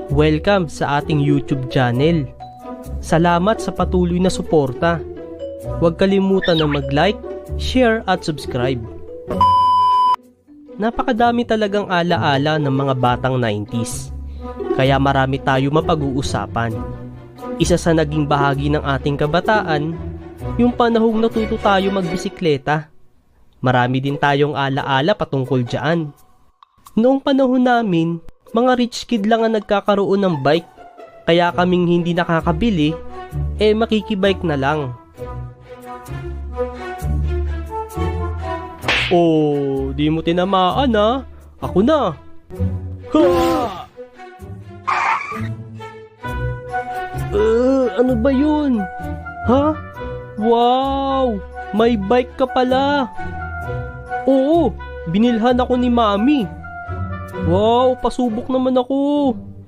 Welcome sa ating YouTube channel. Salamat sa patuloy na suporta. Huwag kalimutan na mag-like, share at subscribe. Napakadami talagang alaala ng mga batang 90s. Kaya marami tayo mapag-uusapan. Isa sa naging bahagi ng ating kabataan, yung panahong natuto tayo magbisikleta. Marami din tayong alaala patungkol dyan. Noong panahon namin, mga rich kid lang ang nagkakaroon ng bike. Kaya kaming hindi nakakabili, makikibike na lang. Oh, di mo tinamaan ah. Ako na. Ha! Ano ba yun? Ha? Wow! May bike ka pala. Oo, binilhan ako ni Mami. Wow, pasubok naman ako.